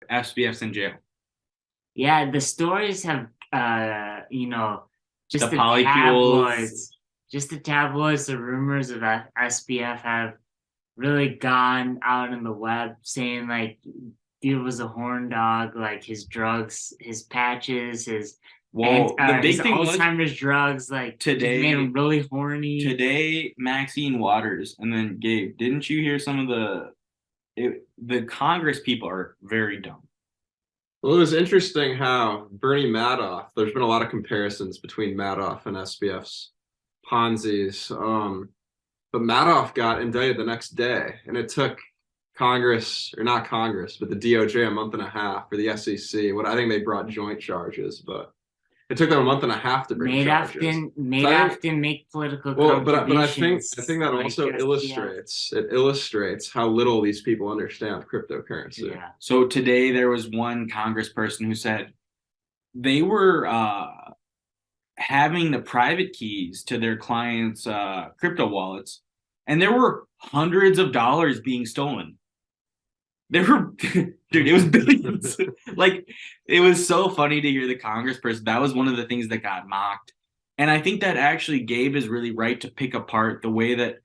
SBF's in jail. Yeah, the stories have, just The the polycules. tabloids, the rumors of SBF have really gone out in the web saying like dude was a horn dog, like his drugs, his patches, Well, the his big thing was Alzheimer's drugs, like just made today, him really horny. Maxine Waters, and then Gabe, didn't you hear some of the Congress people are very dumb. Well, it was interesting how Bernie Madoff, there's been a lot of comparisons between Madoff and SBF's Ponzi's. But Madoff got indicted the next day, and it took Congress, or not Congress, but the DOJ a month and a half, for the SEC. What I think they brought joint charges, but it took them a month and a half to bring charges. Madoff didn't make political but I think contributions that like also SBF. illustrates how little these people understand cryptocurrency. Yeah. So today there was one congressperson who said they were having the private keys to their clients' crypto wallets, and there were hundreds of dollars being stolen. There were, dude, it was billions. Like, it was so funny to hear the congressperson. That was one of the things that got mocked. And I think that actually Gabe is really right to pick apart the way that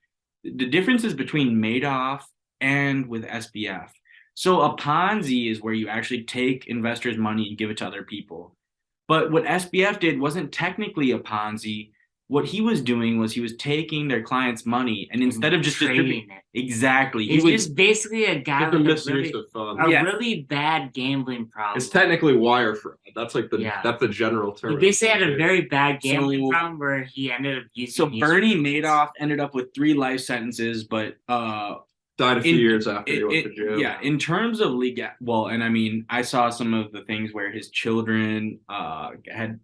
the differences between Madoff and with SBF. So a Ponzi is where you actually take investors' money and give it to other people. But what SBF did wasn't technically a Ponzi. What he was doing was he was taking their clients' money, and instead of just distributing it. Exactly. He's just basically a guy with really bad gambling problem. It's technically wire fraud. That's like that's the general term. He basically had a very bad gambling problem where he ended up using. So Bernie Madoff ended up with 3 life sentences, but died a few years after he went to jail. Yeah, in terms of legal, well, and I mean, I saw some of the things where his children had.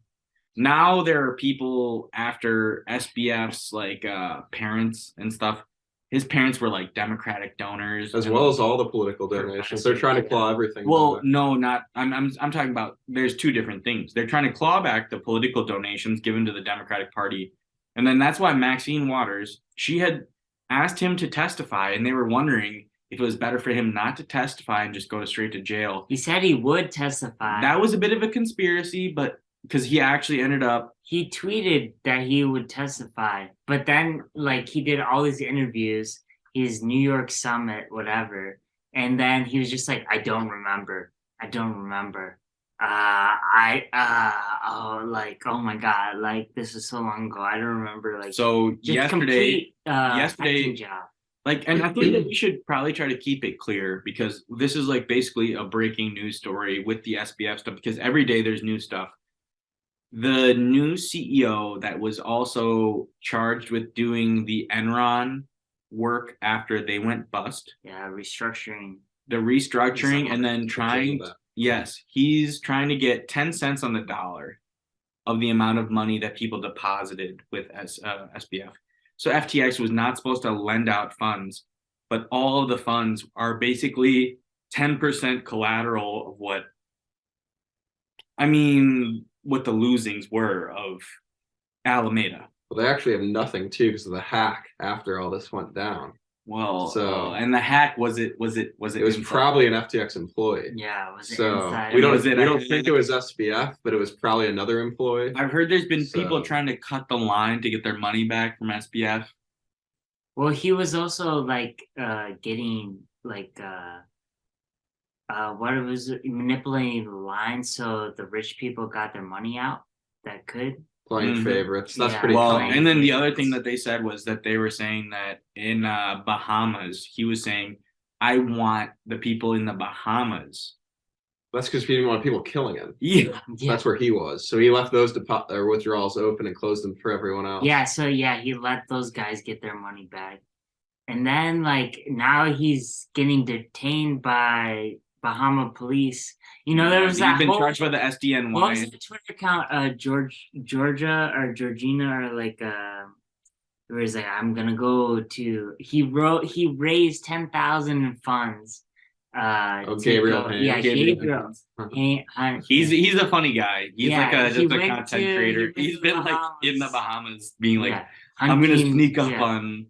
Now there are people after SBF's like parents and stuff. His parents were like Democratic donors, as well as all the political donations. They're trying to claw everything. Well, no, not. I'm talking about. There's 2 different things. They're trying to claw back the political donations given to the Democratic Party, and then that's why Maxine Waters, she had asked him to testify, and they were wondering if it was better for him not to testify and just go straight to jail. He said he would testify. That was a bit of a conspiracy, but because he actually ended up. He tweeted that he would testify, but then like he did all these interviews, his New York summit, whatever, and then he was just like, I don't remember. Oh my God, like this is so long ago. I don't remember. Like, so yesterday, job. Like, and I think that we should probably try to keep it clear, because this is like basically a breaking news story with the SBF stuff, because every day there's new stuff. The new CEO that was also charged with doing the Enron work after they went bust. Yeah, restructuring. The restructuring, and then he's trying to get 10 cents on the dollar of the amount of money that people deposited with SBF. So FTX was not supposed to lend out funds, but all of the funds are basically 10% collateral of what the losings were of Alameda. Well, they actually have nothing too because of the hack after all this went down. Well, and the hack was it was probably an FTX employee. Yeah, was it so inside? we don't think it was SBF, but it was probably another employee. I've heard there's been people trying to cut the line to get their money back from SBF. Well, he was also like getting like what it was manipulating the line so the rich people got their money out that could. Playing favorites. That's pretty well. common. And then the other thing that they said was that they were saying that in Bahamas, he was saying, I want the people in the Bahamas. That's because he didn't want people killing him. Yeah. That's where he was. So he left those withdrawals open and closed them for everyone else. Yeah, so he let those guys get their money back. And then like now he's getting detained by Bahama police. There was that. He's been charged by the SDNY. What was the Twitter account? Georgia or Georgina or like where he's like, I'm gonna go to. He raised 10,000 in funds. Gabriel. Gabriel. He's a funny guy. He's like just a content creator. He's been like in the Bahamas, being like, I'm gonna sneak up on.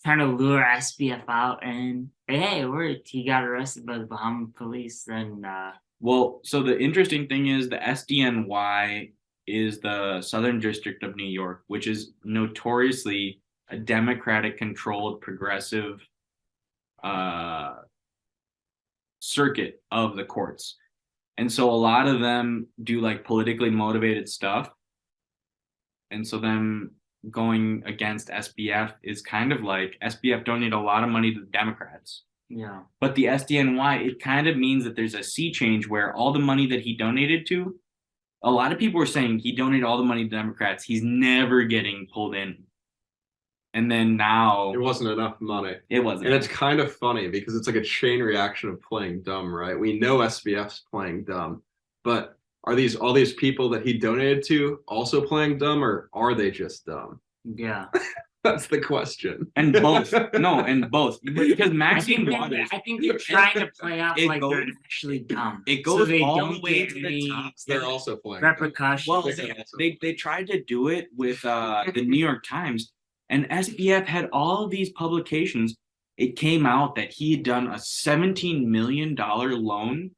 Trying to lure SBF out, and hey, it worked. He got arrested by the Bahama police. Then Well, so the interesting thing is the SDNY is the Southern District of New York, which is notoriously a Democratic controlled progressive circuit of the courts. And so a lot of them do like politically motivated stuff. And so them going against SBF is kind of like SBF donated a lot of money to the Democrats. Yeah. But the SDNY, it kind of means that there's a sea change where all the money that he donated to, a lot of people were saying he donated all the money to Democrats. He's never getting pulled in. And then now It wasn't enough money. it wasn't. And it's kind of funny because it's like a chain reaction of playing dumb, right? We know SBF's playing dumb, but are these all these people that he donated to also playing dumb, or are they just dumb? Yeah. That's the question. And both. No, and both. Because Maxine Waters, I think they're trying to play off it like they're goes- actually dumb. it so goes they all don't the way get to the any top. They're also playing dumb. repercussions. Well, They they tried to do it with the New York Times, and SBF had all of these publications. It came out that he had done a $17 million loan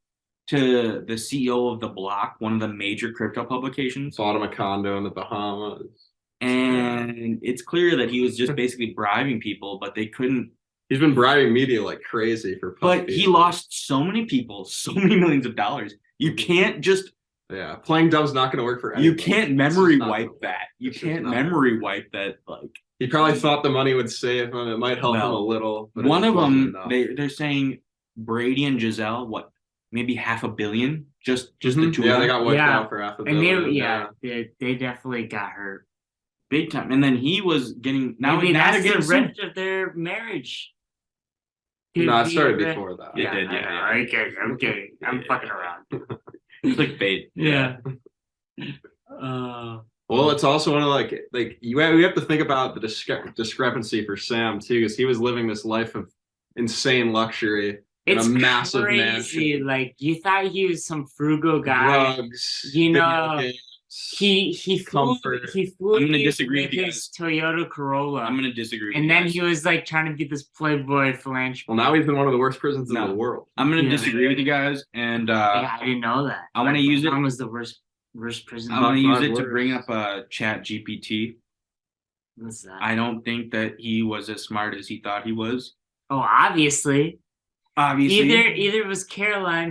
to the CEO of The Block, one of the major crypto publications. Bought him a condo in the Bahamas. And it's clear that he was just basically bribing people, but they couldn't. He's been bribing media like crazy for But he lost so many people, so many millions of dollars. You can't just, Yeah, playing dumb's not going to work for you anybody. can't It's memory just not wipe gonna work. that. You It's just can't not memory wipe that. Like He probably thought the money would save him. It might help him a Well, little. But it one just of wasn't them, enough. they're saying Brady and Giselle, what, maybe $500 million, just the Mhm. two Yeah, of they them, got wiped Yeah. out for half a and they billion. they definitely got hurt. big time. And then he was getting Maybe now that's they're the getting rest of their marriage. No, it Could started be the- before that. It did, yeah. I know. Okay, I'm fucking around. clickbait. Yeah. Well, it's also one of we have to think about the discrepancy for Sam too, because he was living this life of insane luxury in It's a massive crazy. mansion, Like you thought he was some frugal guy. drugs, You video know, games. He flew Comfort. I'm gonna you disagree with with you his Toyota Corolla, I'm gonna disagree with and you then guys. he was like trying to be this playboy philanthropist. Well, now he's in one of the worst prisons in No. the world. I'm gonna Yeah. disagree with you guys, and Yeah, I didn't know that. I wanna Like, use it- Bahamas was the worst prison. I'm gonna use it to words. bring up Chat GPT. What's that? I don't think that he was as smart as he thought he was. Oh, obviously. Obviously, Either it was Caroline